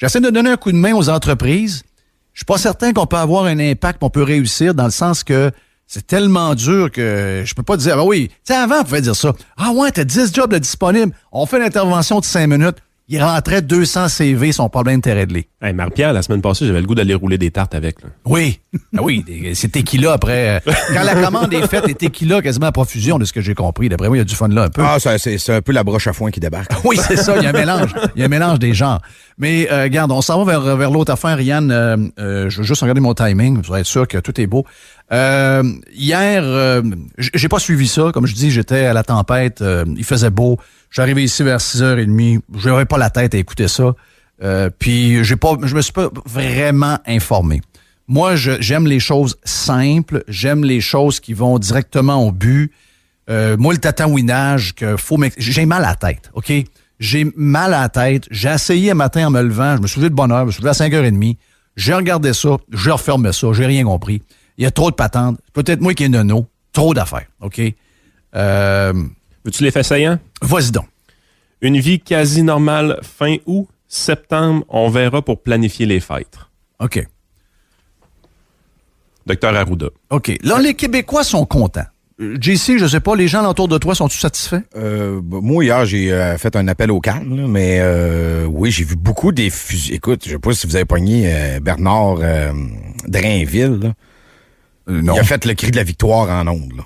J'essaie de donner un coup de main aux entreprises. Je suis pas certain qu'on peut avoir un impact, qu'on peut réussir, dans le sens que c'est tellement dur que je peux pas dire, ah oui, tu sais, avant, on pouvait dire ça. Ah ouais, t'as 10 jobs de disponibles. On fait l'intervention de 5 minutes. Il rentrait 200 CV, son problème était réglé. Hey, Marie-Pierre, la semaine passée, j'avais le goût d'aller rouler des tartes avec. Là. Oui. Ah oui, c'est tequila après. Quand la commande est faite, c'est tequila quasiment à profusion de ce que j'ai compris. D'après moi, il y a du fun là un peu. Ah, c'est un peu la broche à foin qui débarque. Oui, c'est ça, il y a un mélange. Il y a un mélange des genres. Mais regarde, on s'en va vers l'autre affaire, Yann. Je veux juste regarder mon timing pour être sûr que tout est beau. Hier, j'ai pas suivi ça. Comme je dis, j'étais à la tempête. Il faisait beau. Je suis arrivé ici vers 6h30. Je n'avais pas la tête à écouter ça. Puis je me suis pas vraiment informé. Moi, j'aime les choses simples. J'aime les choses qui vont directement au but. Moi, le tatouinage, j'ai mal à la tête, OK? J'ai mal à la tête. J'ai essayé un matin en me levant. Je me suis levé de bonne heure. Je me suis levé à 5h30. J'ai regardé ça. J'ai refermé ça. J'ai rien compris. Il y a trop de patentes. Peut-être moi qui ai nono. Trop d'affaires, OK? Veux-tu l'effet saillant? Vas-y donc. Une vie quasi normale fin août, septembre, on verra pour planifier les fêtes. OK. Docteur Arruda. OK. Là, les Québécois sont contents. JC, je sais pas, les gens autour de toi, sont-ils satisfaits? Moi, hier, j'ai fait un appel au calme, là, mais oui, j'ai vu beaucoup des fusils. Écoute, je sais pas si vous avez pogné Bernard Drainville. Là. Non. Il a fait le cri de la victoire en ondes. Là.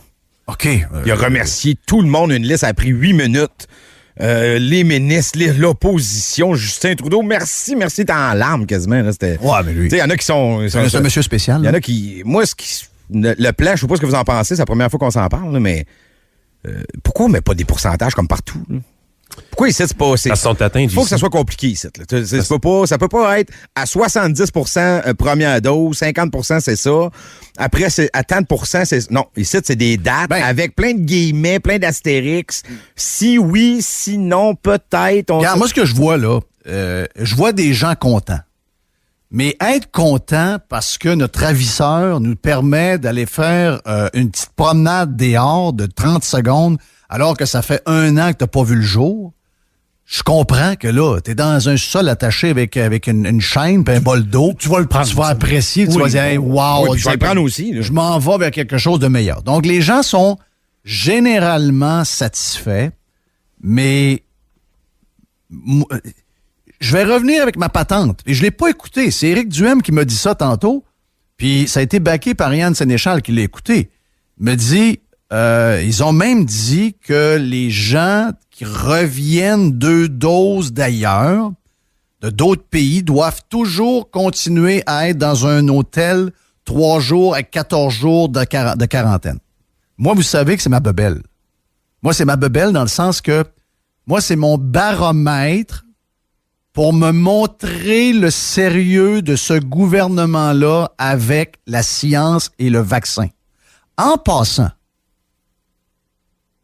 OK. Il a remercié tout le monde. Une liste, ça a pris 8 minutes. Les ministres, l'opposition, Justin Trudeau, merci, t'es en larmes quasiment. Là, c'était, ouais, mais lui. Il y en a qui sont... C'est un monsieur spécial. Il y en a qui... Moi, le plan, je sais pas ce que vous en pensez, c'est la première fois qu'on s'en parle, là, mais pourquoi on met pas des pourcentages comme partout? Là? Pourquoi ici, c'est pas... Il faut que ça soit compliqué ici. Là. Ça peut pas être à 70% première dose, 50% c'est ça. Après, c'est à tant de pourcents, c'est... Non, ici, c'est des dates avec plein de guillemets, plein d'astérix. Si oui, si non, peut-être... Regarde, moi, ce que je vois là, je vois des gens contents. Mais être content parce que notre ravisseur nous permet d'aller faire une petite promenade dehors de 30 secondes alors que ça fait 1 an que t'as pas vu le jour, je comprends que là, t'es dans un sol attaché avec une chaîne et un bol d'eau. Tu vas le prendre. Tu vas apprécier, tu vas dire hey, wow. Oui, je vais le prendre aussi. Là. Je m'en vais vers quelque chose de meilleur. Donc, les gens sont généralement satisfaits, mais je vais revenir avec ma patente. Et je l'ai pas écouté. C'est Éric Duhem qui m'a dit ça tantôt. Puis ça a été backé par Yann Sénéchal qui l'a écouté. Il me dit, ils ont même dit que les gens qui reviennent 2 doses d'ailleurs, de d'autres pays, doivent toujours continuer à être dans un hôtel 3 jours avec 14 jours de quarantaine. Moi, vous savez que c'est ma bebelle. Moi, c'est ma bebelle dans le sens que moi, c'est mon baromètre pour me montrer le sérieux de ce gouvernement-là avec la science et le vaccin. En passant,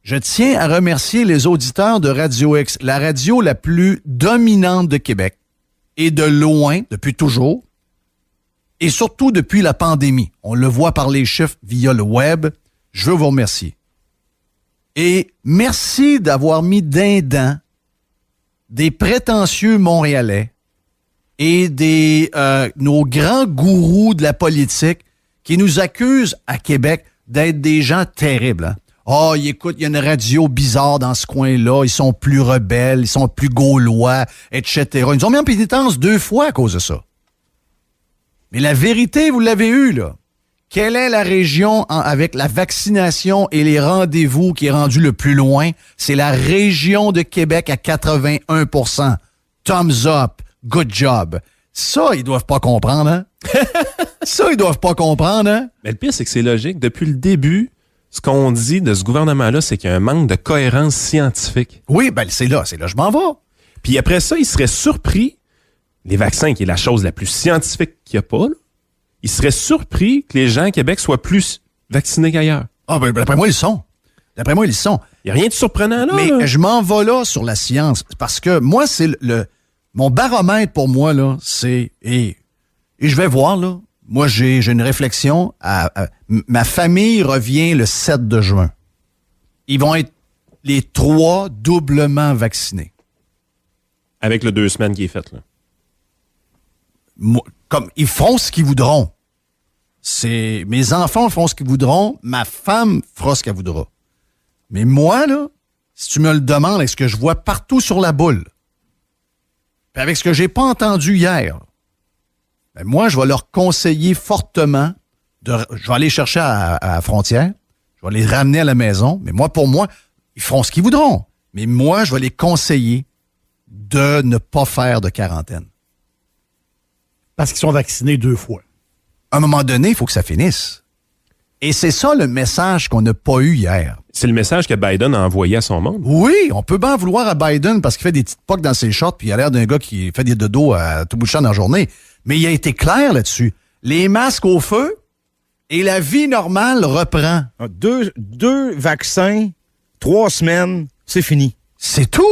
je tiens à remercier les auditeurs de Radio X, la radio la plus dominante de Québec, et de loin, depuis toujours, et surtout depuis la pandémie. On le voit par les chiffres via le web. Je veux vous remercier. Et merci d'avoir mis d'un dent des prétentieux Montréalais et nos grands gourous de la politique qui nous accusent à Québec d'être des gens terribles. Hein? Oh, écoute, il y a une radio bizarre dans ce coin-là, ils sont plus rebelles, ils sont plus gaulois, etc. Ils nous ont mis en pénitence 2 fois à cause de ça. Mais la vérité, vous l'avez eue, là. Quelle est la région avec la vaccination et les rendez-vous qui est rendue le plus loin? C'est la région de Québec à 81%. Thumbs up. Good job. Ça, ils doivent pas comprendre, hein? Ça, ils doivent pas comprendre, hein? Mais le pire, c'est que c'est logique. Depuis le début, ce qu'on dit de ce gouvernement-là, c'est qu'il y a un manque de cohérence scientifique. Oui, ben c'est là, je m'en vais. Puis après ça, ils seraient surpris, les vaccins, qui est la chose la plus scientifique qu'il n'y a pas, là, ils seraient surpris que les gens à Québec soient plus vaccinés qu'ailleurs. Ah, ben d'après moi, ils sont. D'après moi, ils sont. Il n'y a rien de surprenant là. Mais là. Je m'en vais là sur la science parce que moi, c'est mon baromètre pour moi, là, c'est... Et je vais voir, là. Moi, j'ai une réflexion. Ma famille revient le 7 de juin. Ils vont être les 3 doublement vaccinés. Avec le 2 semaines qui est fait, là. comme ils feront ce qu'ils voudront. Mes enfants feront ce qu'ils voudront, ma femme fera ce qu'elle voudra. Mais moi, là, si tu me le demandes avec ce que je vois partout sur la boule, puis avec ce que j'ai pas entendu hier, ben moi, je vais leur conseiller fortement je vais aller chercher à la frontière, je vais les ramener à la maison, mais pour moi, ils feront ce qu'ils voudront. Mais moi, je vais les conseiller de ne pas faire de quarantaine. Parce qu'ils sont vaccinés 2 fois. À un moment donné, il faut que ça finisse. Et c'est ça le message qu'on n'a pas eu hier. C'est le message que Biden a envoyé à son monde. Oui, on peut bien vouloir à Biden parce qu'il fait des petites poques dans ses shorts puis il a l'air d'un gars qui fait des dodos à tout bout de champ dans la journée. Mais il a été clair là-dessus. Les masques au feu et la vie normale reprend. 2 vaccins, 3 semaines, c'est fini. C'est tout.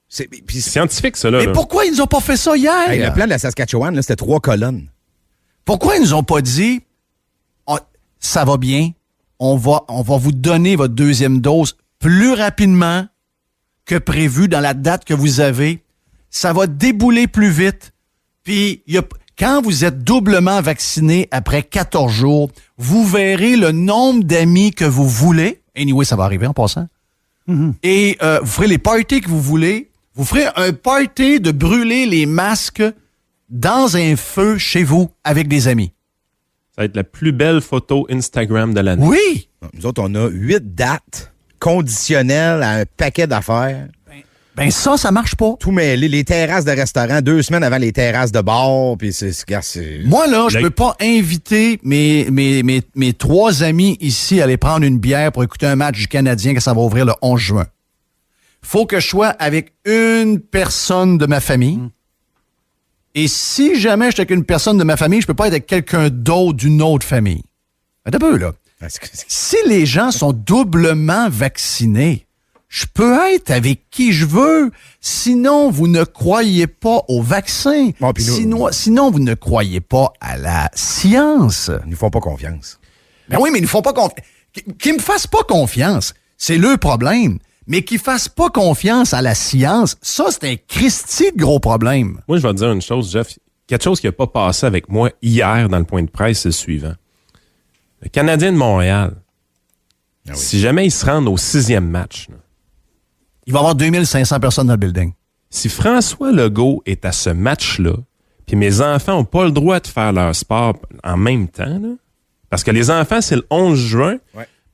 C'est scientifique, ça, là. Mais pourquoi ils nous ont pas fait ça hier? Hey, le plan de la Saskatchewan, là, c'était 3 colonnes. Pourquoi ils nous ont pas dit ça va bien, on va vous donner votre 2e dose plus rapidement que prévu dans la date que vous avez. Ça va débouler plus vite. Puis, quand vous êtes doublement vacciné après 14 jours, vous verrez le nombre d'amis que vous voulez. Anyway, ça va arriver en passant. Mm-hmm. Et vous ferez les parties que vous voulez. Vous ferez un party de brûler les masques dans un feu chez vous avec des amis. Ça va être la plus belle photo Instagram de l'année. Oui! Nous autres, on a 8 dates conditionnelles à un paquet d'affaires. Ben ça marche pas. Tout mêlé. Les terrasses de restaurants, 2 semaines avant les terrasses de bar. Puis c'est... Moi, là, je peux pas inviter mes 3 amis ici à aller prendre une bière pour écouter un match du Canadien que ça va ouvrir le 11 juin. Faut que je sois avec une personne de ma famille. Et si jamais je suis avec une personne de ma famille, je peux pas être avec quelqu'un d'autre d'une autre famille. Un peu, là. Si les gens sont doublement vaccinés, je peux être avec qui je veux. Sinon, vous ne croyez pas au vaccin. Bon, sinon, vous ne croyez pas à la science. Ils nous font pas confiance. Ben oui, mais ils ne font pas confiance. Qu'ils me fassent pas confiance, c'est le problème. Mais qu'ils fassent pas confiance à la science, ça, c'est un Christi de gros problème. Moi, je vais te dire une chose, Jeff. Quelque chose qui n'a pas passé avec moi hier dans le point de presse, c'est le suivant. Le Canadien de Montréal, si jamais ils se rendent au 6e match, là, il va y avoir 2500 personnes dans le building. Si François Legault est à ce match-là, puis mes enfants n'ont pas le droit de faire leur sport en même temps, là, parce que les enfants, c'est le 11 juin,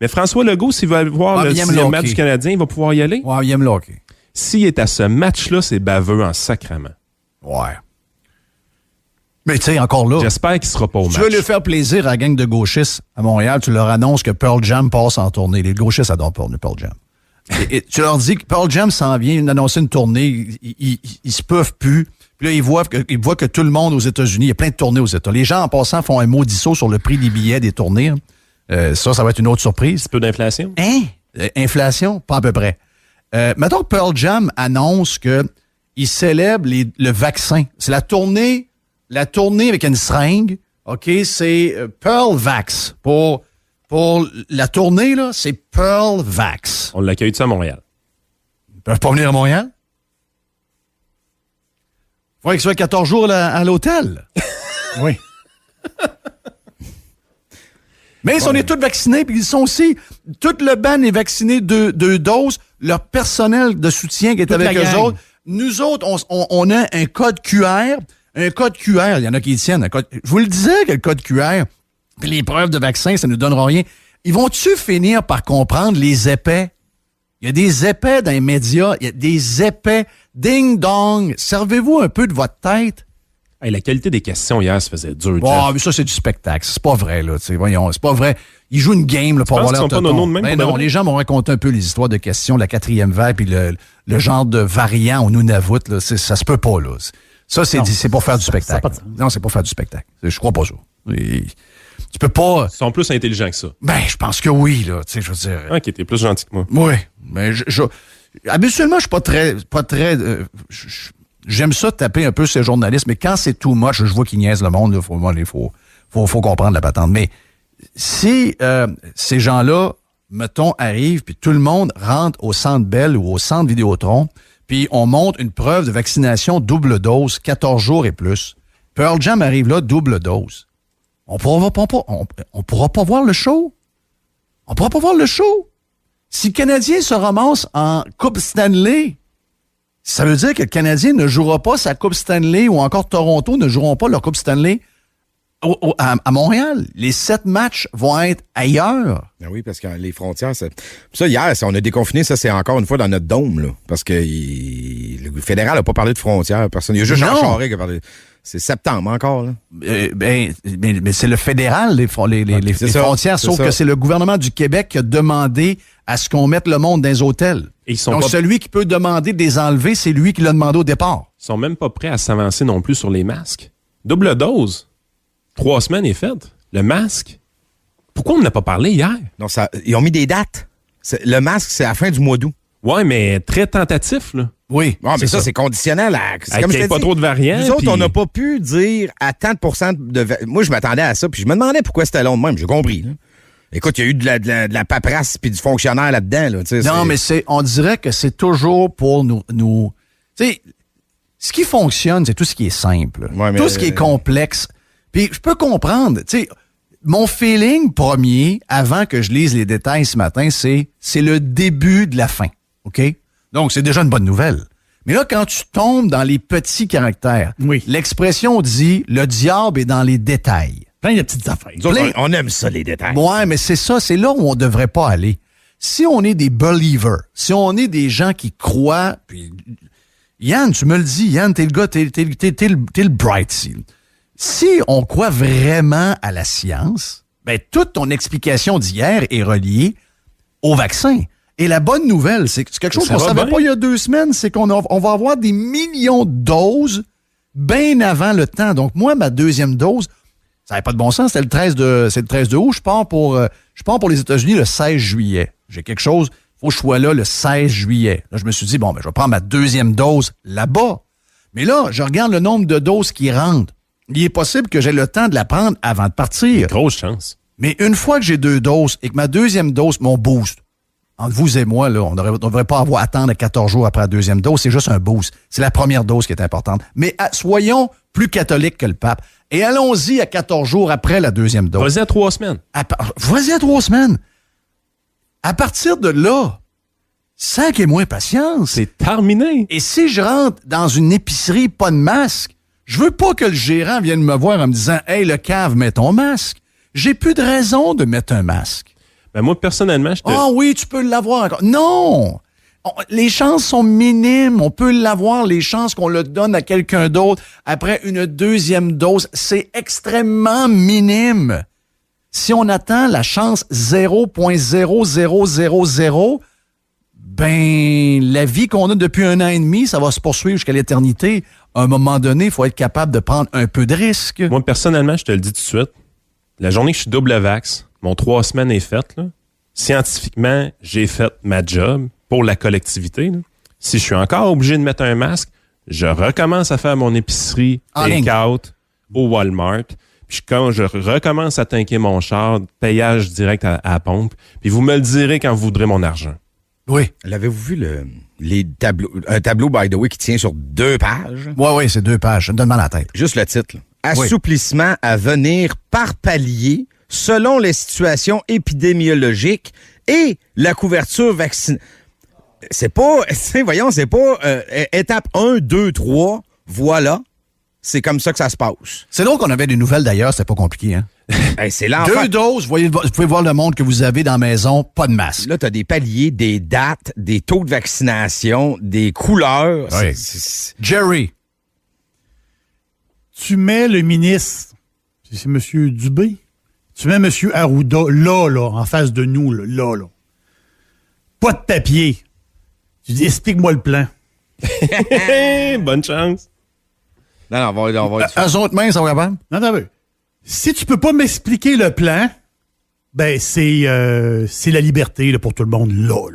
mais François Legault, s'il veut voir le 6e match du Canadien, il va pouvoir y aller. Ouais, il aime le hockey. S'il est à ce match-là, c'est baveux en sacrament. Ouais. Mais tu sais, encore là... J'espère qu'il sera pas au match. Tu veux lui faire plaisir à la gang de gauchistes à Montréal, tu leur annonces que Pearl Jam passe en tournée. Les gauchistes adorent Pearl Jam. Et tu leur dis que Pearl Jam s'en vient d'annoncer une tournée, ils se peuvent plus. Puis là, ils voient que tout le monde aux États-Unis, il y a plein de tournées aux États-Unis. Les gens, en passant, font un maudit saut sur le prix des billets des tournées. Ça va être une autre surprise. Un peu d'inflation? Inflation? Pas à peu près. Mettons que Pearl Jam annonce qu'ils célèbrent le vaccin. C'est la tournée avec une seringue. OK? C'est Pearl Vax. Pour la tournée, là, c'est Pearl Vax. On l'accueille à Montréal. Ils peuvent pas venir à Montréal? Il faudrait qu'ils soient 14 jours à l'hôtel. Oui. Mais si on est tous vaccinés, puis ils sont aussi, tout le band est vacciné 2 doses, leur personnel de soutien qui est avec eux autres. Nous autres, on a un code QR. Un code QR, il y en a qui y tiennent. Je vous le disais que le code QR, puis les preuves de vaccin, ça ne nous donnera rien. Ils vont-tu finir par comprendre les épais? Il y a des épais dans les médias, il y a des épais. Ding-dong, servez-vous un peu de votre tête. Hey, la qualité des questions hier, ça faisait dur. Bon, mais ça, c'est du spectacle. C'est pas vrai, là. Voyons, c'est pas vrai. Ils jouent une game là, pour avoir leur tonton. Ben non, les gens m'ont raconté un peu les histoires de questions, la 4e vague, puis le genre de variant au Nunavut, là. Ça se peut pas, là. Ça, c'est pour faire du spectacle. Non, c'est pour faire du spectacle. Je crois pas ça. Tu peux pas... Ils sont plus intelligents que ça. Ben, je pense que oui, là. Tu sais, je veux dire... OK, t'es plus gentil que moi. Oui, mais habituellement, je suis pas très j'aime ça taper un peu ces journalistes, mais quand c'est too much, je vois qu'ils niaisent le monde, il faut comprendre la patente. Mais si ces gens-là, mettons, arrivent, puis tout le monde rentre au Centre Bell ou au Centre Vidéotron, puis on montre une preuve de vaccination double dose, 14 jours et plus, Pearl Jam arrive là, double dose. On pourra pas voir le show. On pourra pas voir le show. Si le Canadien se ramasse en Coupe Stanley, ça veut dire que le Canadien ne jouera pas sa Coupe Stanley ou encore Toronto ne joueront pas leur Coupe Stanley à Montréal. Les 7 matchs vont être ailleurs. Ben oui, parce que les frontières, ça hier, on a déconfiné, ça c'est encore une fois dans notre dôme, là, parce que le fédéral n'a pas parlé de frontières. Personne. Il y a juste Jean Charest qui a parlé. C'est septembre encore, là. Mais c'est le fédéral, les frontières, sauf que c'est le gouvernement du Québec qui a demandé à ce qu'on mette le monde dans les hôtels. Donc, celui qui peut demander de les enlever, c'est lui qui l'a demandé au départ. Ils sont même pas prêts à s'avancer non plus sur les masques. Double dose. 3 semaines est faite. Le masque. Pourquoi on n'a pas parlé hier? Non, ils ont mis des dates. Le masque, c'est à la fin du mois d'août. Ouais, mais très tentatif, là. Oui, mais ça, c'est conditionnel. C'est comme il n'y a pas trop de variants. Nous autres, on n'a pas pu dire à tant de pourcents de... Moi, je m'attendais à ça, puis je me demandais pourquoi c'était long de même. J'ai compris, là. Écoute, il y a eu de la paperasse puis du fonctionnaire là-dedans. Là, non, mais on dirait que c'est toujours pour nous... Tu sais, ce qui fonctionne, c'est tout ce qui est simple. Ouais, tout ce qui est complexe. Puis je peux comprendre, tu sais, mon feeling premier, avant que je lise les détails ce matin, c'est le début de la fin, OK? Donc, c'est déjà une bonne nouvelle. Mais là, quand tu tombes dans les petits caractères, l'expression dit « le diable est dans les détails ». Plein de petites affaires. On aime ça, les détails. Ouais, mais c'est ça, c'est là où on devrait pas aller. Si on est des believers, si on est des gens qui croient, puis Yann, tu me le dis, Yann, t'es le gars, t'es le bright seal. Si on croit vraiment à la science, ben toute ton explication d'hier est reliée au vaccin. Et la bonne nouvelle, c'est quelque chose qu'on ne savait pas il y a 2 semaines, c'est qu'on va avoir des millions de doses bien avant le temps. Donc moi, ma deuxième dose, ça n'avait pas de bon sens, c'est le 13 de août. Je pars pour les États-Unis le 16 juillet. J'ai quelque chose, il faut que je sois là le 16 juillet. Là, je me suis dit, je vais prendre ma deuxième dose là-bas. Mais là, je regarde le nombre de doses qui rentrent. Il est possible que j'ai le temps de la prendre avant de partir. Grosse chance. Mais une fois que j'ai 2 doses et que ma deuxième dose, mon boost, entre vous et moi, là, on ne devrait pas attendre 14 jours après la deuxième dose. C'est juste un boost. C'est la première dose qui est importante. Mais soyons plus catholiques que le pape. Et allons-y à 14 jours après la deuxième dose. Vas-y à 3 semaines. Vas-y à 3 semaines. À partir de là, saquez-moi patience. C'est terminé. Et si je rentre dans une épicerie, pas de masque, je veux pas que le gérant vienne me voir en me disant « Hey, le cave, mets ton masque. » J'ai plus de raison de mettre un masque. Ben moi, personnellement, Ah oui, tu peux l'avoir encore. Non! Les chances sont minimes. On peut l'avoir, les chances qu'on le donne à quelqu'un d'autre après une deuxième dose, c'est extrêmement minime. Si on attend la chance 0.0000, ben, la vie qu'on a depuis 1 an et demi, ça va se poursuivre jusqu'à l'éternité. À un moment donné, il faut être capable de prendre un peu de risque. Moi, personnellement, je te le dis tout de suite, la journée que je suis double vax, mon 3 semaines est faite, là. Scientifiquement, j'ai fait ma job pour la collectivité. Là. Si je suis encore obligé de mettre un masque, je recommence à faire mon épicerie take-out au Walmart. Puis quand je recommence à tanker mon char, payage direct à la pompe. Puis vous me le direz quand vous voudrez mon argent. Oui. L'avez-vous vu un tableau, by the way, qui tient sur 2 pages? Oui, c'est 2 pages. Ça me donne mal à la tête. Juste le titre. Là. Assouplissement à venir par palier selon les situations épidémiologiques et la couverture vaccinale. C'est pas étape 1, 2, 3, voilà. C'est comme ça que ça se passe. C'est donc qu'on avait des nouvelles d'ailleurs, c'est pas compliqué, hein? C'est l'enfer. 2 doses, vous pouvez voir le monde que vous avez dans la maison, pas de masque. Là, tu as des paliers, des dates, des taux de vaccination, des couleurs. Oui. Jerry. Tu mets le ministre, c'est M. Dubé, tu mets M. Arruda là, en face de nous, là. Pas de papier. Tu dis, explique-moi le plan. Bonne chance. Non, on va eux autres mains, ça va capable? Non. Si tu peux pas m'expliquer le plan, ben c'est la liberté là, pour tout le monde, là.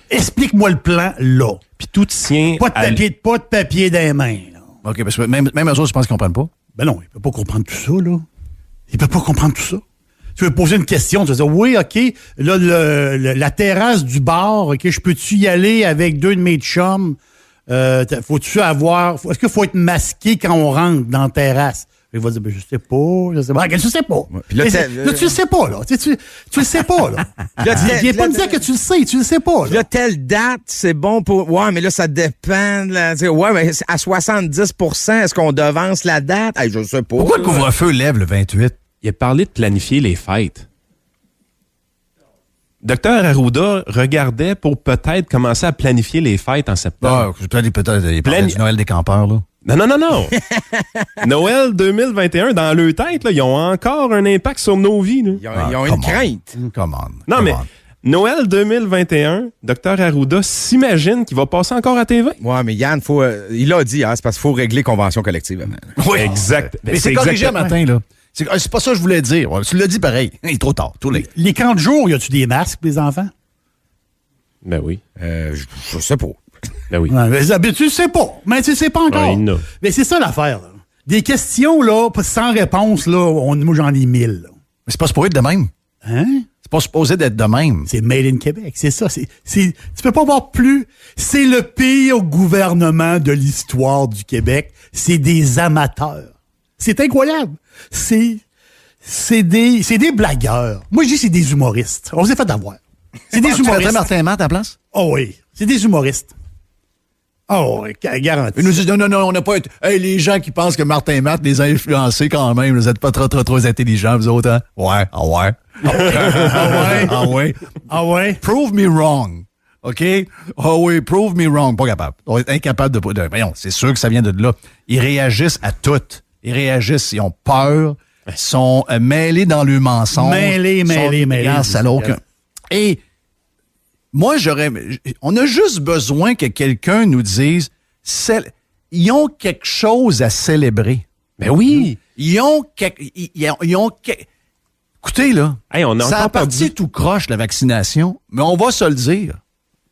Explique-moi le plan, là. Puis tout tient pas de papier dans les mains, là. OK, parce que même eux autres, je pense qu'ils comprennent pas. Ben non, il peut pas comprendre tout ça, là. Il peut pas comprendre tout ça. Tu veux poser une question, tu vas dire, oui, OK, là, la terrasse du bar, OK, je peux-tu y aller avec 2 de mes chums Est-ce qu'il faut être masqué quand on rentre dans la terrasse? Il va dire, je sais pas. Je sais pas. Ouais. Puis là, tu le sais pas, là. Tu le sais pas, là. Viens pas me dire que tu le sais, tu le sais pas, là. Là, telle date, c'est bon pour... Ouais, mais là, ça dépend. Là. Ouais, mais à 70%, est-ce qu'on devance la date? Hey, je sais pas. Pourquoi le couvre-feu lève le 28? Il a parlé de planifier les fêtes. Docteur Arruda regardait pour peut-être commencer à planifier les fêtes en septembre. Peut-être du Noël des campeurs, là. Non. Noël 2021, dans leur tête, là, ils ont encore un impact sur nos vies. Là. Ils ont une crainte. Mais Noël 2021, Docteur Arruda s'imagine qu'il va passer encore à TV. Ouais, mais Yann, il l'a dit, hein, c'est parce qu'il faut régler convention collective. Oui, exact. Mais c'est corrigé un matin, là. C'est pas ça que je voulais dire. Tu l'as dit pareil. Il est trop tard. Les camps de jour, y a-tu des masques pour les enfants? Ben oui. Je sais pas. Ben oui. Ouais, mais tu le sais pas. Mais tu le sais pas encore. Ouais, mais c'est ça l'affaire, là. Des questions, là, sans réponse, là, moi j'en ai 1000. Là. Mais c'est pas supposé être de même. Hein? C'est pas supposé d'être de même. C'est Made in Québec, c'est ça. Tu peux pas voir plus. C'est le pire gouvernement de l'histoire du Québec. C'est des amateurs. C'est incroyable. C'est des blagueurs. Moi, je dis c'est des humoristes. On s'est fait avoir. C'est des humoristes. Tu mettrais Martin Matt à la place? Oh oui. C'est des humoristes. Oh, garanti. Ils nous disent, non, on n'a pas été... Hey, les gens qui pensent que Martin Matt les a influencés quand même, vous n'êtes pas trop intelligents, vous autres, hein? Ouais. Ah ouais? Prove me wrong. OK? Ah oui, prove me wrong. Pas capable. On est incapable de... Voyons, c'est sûr que ça vient de là. Ils réagissent à tout. Ils ont peur. Ils sont mêlés dans le mensonge. Mêlés. Ça n'a aucun... Et... Moi, on a juste besoin que quelqu'un nous dise, ils ont quelque chose à célébrer. Ben oui. Ils ont écoutez, là, hey, ça a parti tout croche, la vaccination, mais on va se le dire.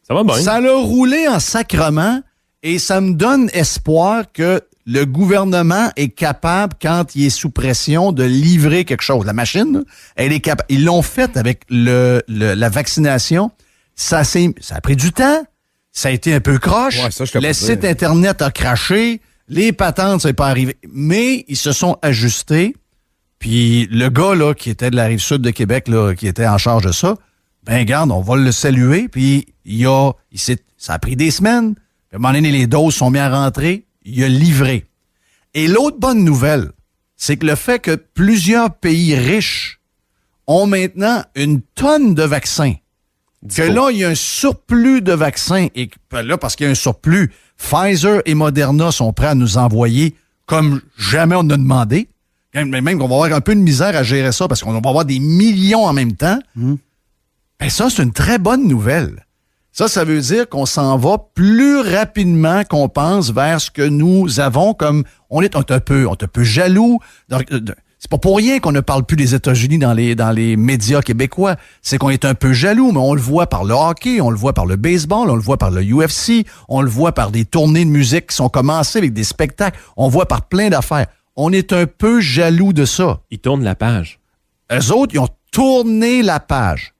Ça va bien. Ça l'a roulé en sacrement et ça me donne espoir que le gouvernement est capable, quand il est sous pression, de livrer quelque chose. La machine, elle est capable. Ils l'ont fait avec la vaccination. Ça a pris du temps. Ça a été un peu croche. Ouais, le site Internet a craché. Les patentes, ça n'est pas arrivé. Mais ils se sont ajustés. Puis le gars là qui était de la Rive-Sud de Québec, là, qui était en charge de ça, ben regarde, on va le saluer. Puis ça a pris des semaines. Puis à un moment donné, les doses sont mises à rentrer. Il a livré. Et l'autre bonne nouvelle, c'est que le fait que plusieurs pays riches ont maintenant une tonne de vaccins, que là, il y a un surplus de vaccins, et là, parce qu'il y a un surplus, Pfizer et Moderna sont prêts à nous envoyer comme jamais on a demandé. Même qu'on va avoir un peu de misère à gérer ça, parce qu'on va avoir des millions en même temps. Ben ça, c'est une très bonne nouvelle. Ça veut dire qu'on s'en va plus rapidement qu'on pense vers ce que nous avons comme... On est un peu jaloux. C'est pas pour rien qu'on ne parle plus des États-Unis dans les médias québécois. C'est qu'on est un peu jaloux, mais on le voit par le hockey, on le voit par le baseball, on le voit par le UFC, on le voit par des tournées de musique qui sont commencées avec des spectacles, on le voit par plein d'affaires. On est un peu jaloux de ça. Ils tournent la page. Eux autres, ils ont tourné la page.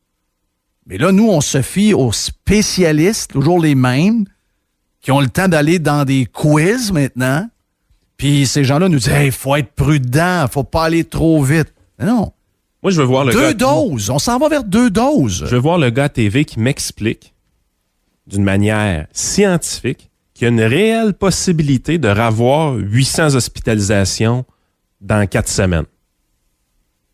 Mais là, nous, on se fie aux spécialistes, toujours les mêmes, qui ont le temps d'aller dans des quiz maintenant. Puis ces gens-là nous disent, il faut être prudent, faut pas aller trop vite. Mais non. Moi, je veux voir le gars... 2 doses. On s'en va vers 2 doses. Je veux voir le gars à TV qui m'explique d'une manière scientifique qu'il y a une réelle possibilité de revoir 800 hospitalisations dans 4 semaines.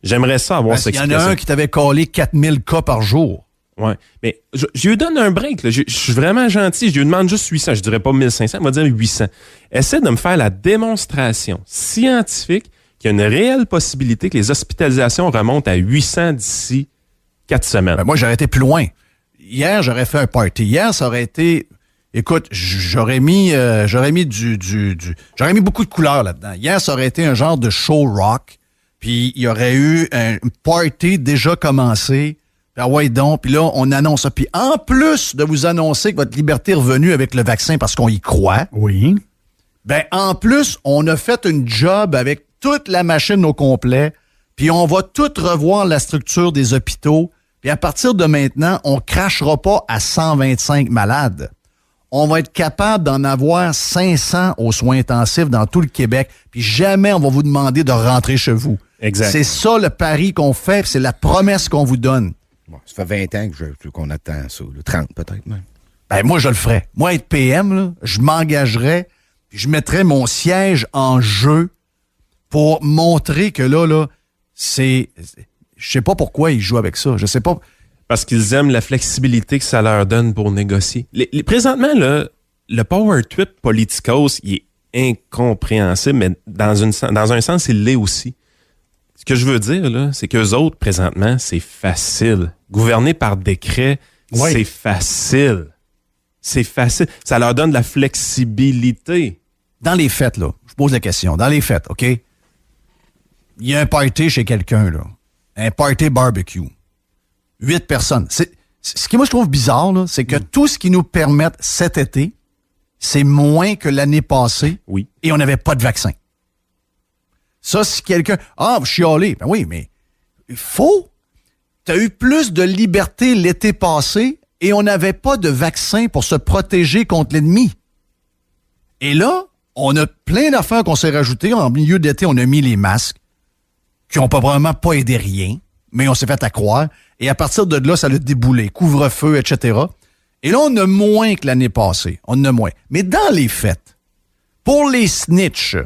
J'aimerais ça avoir cette explication. Il y en a un qui t'avait collé 4000 cas par jour. Ouais, mais je lui donne un break. Là. Je suis vraiment gentil. Je lui demande juste 800. Je dirais pas 1500, on va dire 800. Essaie de me faire la démonstration scientifique qu'il y a une réelle possibilité que les hospitalisations remontent à 800 d'ici 4 semaines. Ben moi, j'aurais été plus loin. Hier, j'aurais fait un party. Hier, ça aurait été... Écoute, j'aurais mis beaucoup de couleurs là-dedans. Hier, ça aurait été un genre de show rock. Puis il y aurait eu un party déjà commencé. Ah ouais donc, puis là, on annonce ça. Puis en plus de vous annoncer que votre liberté est revenue avec le vaccin parce qu'on y croit, oui. Ben en plus, on a fait une job avec toute la machine au complet, puis on va tout revoir la structure des hôpitaux, puis à partir de maintenant, on crachera pas à 125 malades. on va être capable d'en avoir 500 aux soins intensifs dans tout le Québec, puis jamais on va vous demander de rentrer chez vous. Exact. C'est ça le pari qu'on fait, c'est la promesse qu'on vous donne. Bon, ça fait 20 ans qu'on attend ça, 30 peut-être même. Ben moi, je le ferais. Moi, être PM, là, je m'engagerais, puis je mettrais mon siège en jeu pour montrer que là, c'est... Je sais pas pourquoi ils jouent avec ça. Je sais pas... Parce qu'ils aiment la flexibilité que ça leur donne pour négocier. Présentement, là, le power trip politicos, il est incompréhensible, mais dans un sens, il l'est aussi. Ce que je veux dire, là, c'est qu'eux autres, présentement, c'est facile. Gouverner par décret, c'est facile. C'est facile. Ça leur donne de la flexibilité. Dans les fêtes, là, je pose la question. Dans les fêtes, OK? Il y a un party chez quelqu'un, là. Un party barbecue. 8 personnes. Ce qui, moi, je trouve bizarre, là, c'est que tout ce qui nous permet cet été, c'est moins que l'année passée. Oui. Et on n'avait pas de vaccin. Ça, si quelqu'un... Ah, vous chialez. Ben oui, mais il faut... Tu as eu plus de liberté l'été passé et on n'avait pas de vaccin pour se protéger contre l'ennemi. Et là, on a plein d'affaires qu'on s'est rajoutées. En milieu d'été, on a mis les masques qui n'ont probablement pas aidé rien, mais on s'est fait à croire. Et à partir de là, ça a déboulé. Couvre-feu, etc. Et là, on a moins que l'année passée. On en a moins. Mais dans les fêtes, pour les snitchs,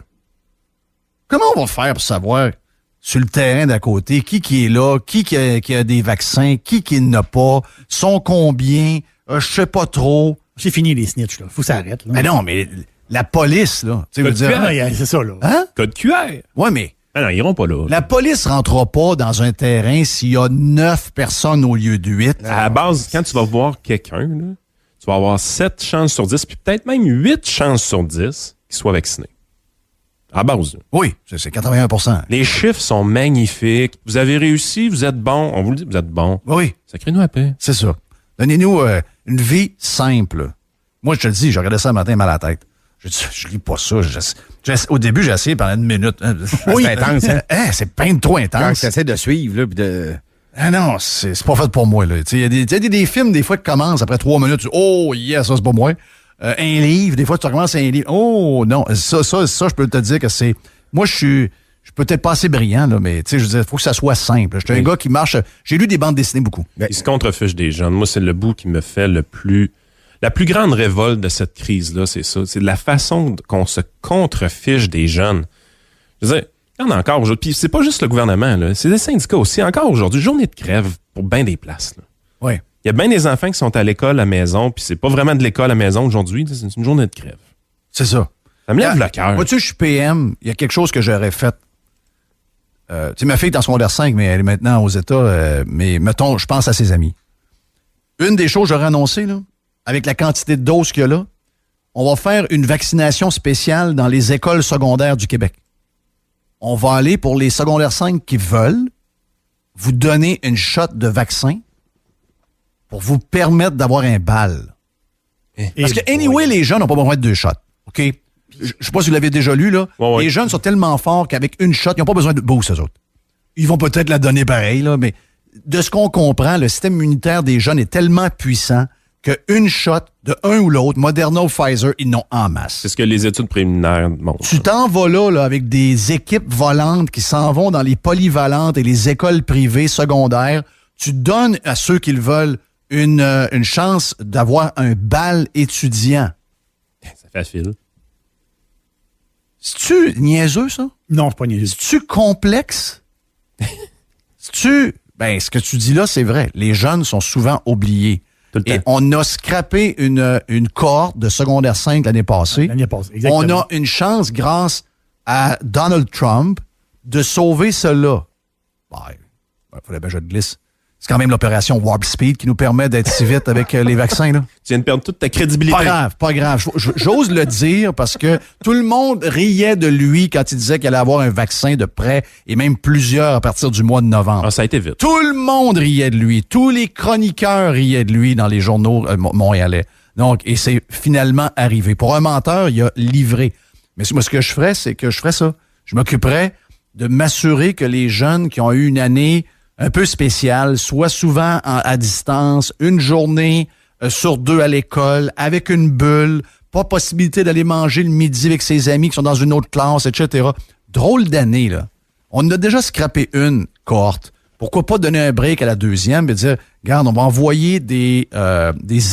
comment on va faire pour savoir sur le terrain d'à côté qui est là, qui a des vaccins, qui n'en a pas, sont combien, je sais pas trop. C'est fini les snitchs, là. Faut que ça arrête. Là. Mais non, mais la police, là. Tu veux dire. C'est ça, là. Hein? Code QR. Ouais, mais. Non, ils iront pas là. La police rentrera pas dans un terrain s'il y a 9 personnes au lieu de 8. À la base, quand tu vas voir quelqu'un, là, tu vas avoir 7 chances sur 10, puis peut-être même 8 chances sur 10 qu'il soit vacciné. À la base. Là. Oui, c'est 81%. Les chiffres sont magnifiques. Vous avez réussi, vous êtes bon. On vous le dit, vous êtes bon. Oui. Sacrez-nous la paix. C'est ça. Donnez-nous une vie simple. Moi, je te le dis, j'ai regardé ça le matin, mal à la tête. Je lis pas ça. Au début, j'ai essayé pendant une minute. Oui, c'est intense, hein? C'est pas trop intense. Quand tu essaies de suivre, là, puis de... Ah non, c'est pas fait pour moi, là. Il y a des films, des fois, qui commencent après 3 minutes. Tu dis, oh, yes, ça, c'est pas moi. Un livre, des fois, tu recommences un livre. Oh, non. Ça, je peux te dire que c'est... Moi, je suis peut-être pas assez brillant, là, mais, tu sais, je veux dire, il faut que ça soit simple. Je suis un gars qui marche... J'ai lu des bandes dessinées beaucoup. Il se contrefiche des jeunes. Moi, c'est le bout qui me fait le plus... La plus grande révolte de cette crise-là, c'est ça. C'est la façon qu'on se contrefiche des jeunes. Je veux dire, il y en a encore aujourd'hui. Puis c'est pas juste le gouvernement, là. C'est les syndicats aussi. Encore aujourd'hui, journée de crève pour bien des places, là. Oui. Il y a bien des enfants qui sont à l'école à la maison, puis c'est pas vraiment de l'école à la maison aujourd'hui. C'est une journée de crève. C'est ça. Ça me lève le cœur. Moi, tu sais, je suis PM. Il y a quelque chose que j'aurais fait. Tu sais, ma fille est en secondaire 5, mais elle est maintenant aux États. Mais mettons, je pense à ses amis. Une des choses que j'aurais annoncé, là, avec la quantité de doses qu'il y a là, on va faire une vaccination spéciale dans les écoles secondaires du Québec. On va aller pour les secondaires 5 qui veulent vous donner une shot de vaccin pour vous permettre d'avoir un bal. Parce que, anyway, les jeunes n'ont pas besoin de 2 shots. OK? Je sais pas si vous l'avez déjà lu, là. Ouais. Les jeunes sont tellement forts qu'avavec une shot, ils n'ont pas besoin de boost, eux autres. Ils vont peut-être la donner pareil, là, mais de ce qu'on comprend, le système immunitaire des jeunes est tellement puissant qu'une shot de un ou l'autre, Moderna ou Pfizer, ils n'ont en masse. C'est ce que les études préliminaires montrent. Tu t'en vas là, avec des équipes volantes qui s'en vont dans les polyvalentes et les écoles privées secondaires. Tu donnes à ceux qui le veulent une chance d'avoir un bal étudiant. Ça facile. C'est-tu niaiseux, ça? Non, c'est pas niaiseux. C'est-tu complexe? C'est-tu... Ben, ce que tu dis là, c'est vrai. Les jeunes sont souvent oubliés. Et on a scrappé une cohorte de secondaire 5 l'année passée. L'année passée, exactement. On a une chance, grâce à Donald Trump, de sauver cela. Il fallait bien que je te glisse. C'est quand même l'opération Warp Speed qui nous permet d'être si vite avec les vaccins, là. Tu viens de perdre toute ta crédibilité. Pas grave. J'ose le dire parce que tout le monde riait de lui quand il disait qu'il allait avoir un vaccin de près et même plusieurs à partir du mois de novembre. Ah, ça a été vite. Tout le monde riait de lui. Tous les chroniqueurs riaient de lui dans les journaux montréalais. Donc, et c'est finalement arrivé. Pour un menteur, il a livré. Mais moi, ce que je ferais, c'est que je ferais ça. Je m'occuperais de m'assurer que les jeunes qui ont eu une année un peu spéciale, soient souvent à distance, une journée sur 2 à l'école, avec une bulle, pas possibilité d'aller manger le midi avec ses amis qui sont dans une autre classe, etc. Drôle d'année, là. On a déjà scrappé une cohorte. Pourquoi pas donner un break à la deuxième et dire, regarde, on va envoyer des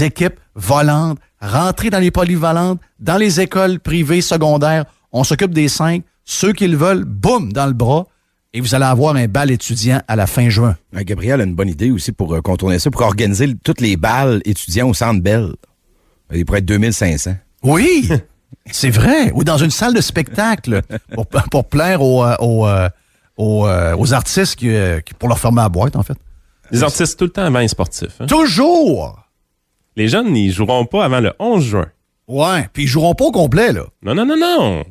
équipes volantes, rentrer dans les polyvalentes, dans les écoles privées secondaires. On s'occupe des 5. Ceux qui le veulent, boum, dans le bras. Et vous allez avoir un bal étudiant à la fin juin. Gabriel a une bonne idée aussi pour contourner ça, pour organiser toutes les balles étudiants au Centre Bell. Il pourrait être 2500. Oui, c'est vrai. Ou dans une salle de spectacle pour plaire aux artistes qui pour leur fermer la boîte, en fait. Les artistes tout le temps avant les sportifs. Hein? Toujours! Les jeunes, ils joueront pas avant le 11 juin. Ouais, puis ils joueront pas au complet, là. Non. Non.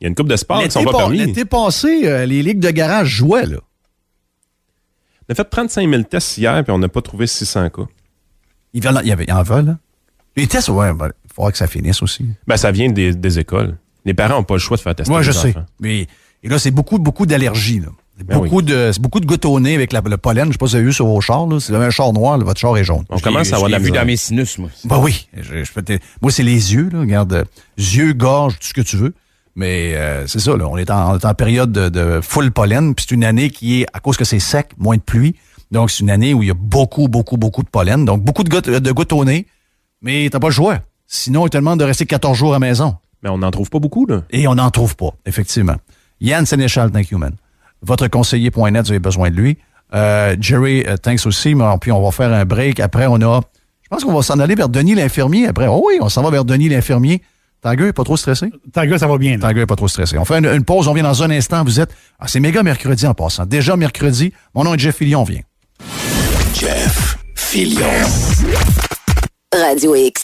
Il y a une couple de sports qui sont pas permis. L'été passé, les ligues de garage jouaient, là. On a fait 35 000 tests hier, puis on n'a pas trouvé 600 cas. Il en veulent, là. Les tests, ouais, il faudra que ça finisse aussi. Ben, ça vient des écoles. Les parents n'ont pas le choix de faire tester les enfants. sais. Mais et là, c'est beaucoup d'allergies, là. Ben c'est beaucoup de gouttes au nez avec le pollen. Je sais pas si vous avez vu sur vos chars, là. Si vous avez un char noir, là, votre char est jaune. On commence à avoir la vue dans mes sinus, moi. Ben oui. Moi, c'est les yeux, là. Regarde, yeux, gorge, tout ce que tu veux. Mais c'est ça, là. On est en période de full pollen. Puis c'est une année qui est, à cause que c'est sec, moins de pluie. Donc, c'est une année où il y a beaucoup de pollen. Donc, beaucoup de gouttes au nez. Mais t'as pas le choix. Sinon, il te demande de rester 14 jours à la maison. Mais on n'en trouve pas beaucoup, là. Et on n'en trouve pas, effectivement. Yann Sénéchal, thank you, man. Votre conseiller.net, vous avez besoin de lui. Jerry, thanks aussi. Mais puis, on va faire un break. Après, je pense qu'on va s'en aller vers Denis l'infirmier. Après, oh oui, on s'en va vers Denis l'infirmier. Tanguy est pas trop stressé? Tanguy, ça va bien. Tanguy est pas trop stressé. On fait une pause. On vient dans un instant. Vous êtes... c'est méga mercredi en passant. Déjà mercredi. Mon nom est Jeff Fillion. On vient. Jeff Fillion. Radio X.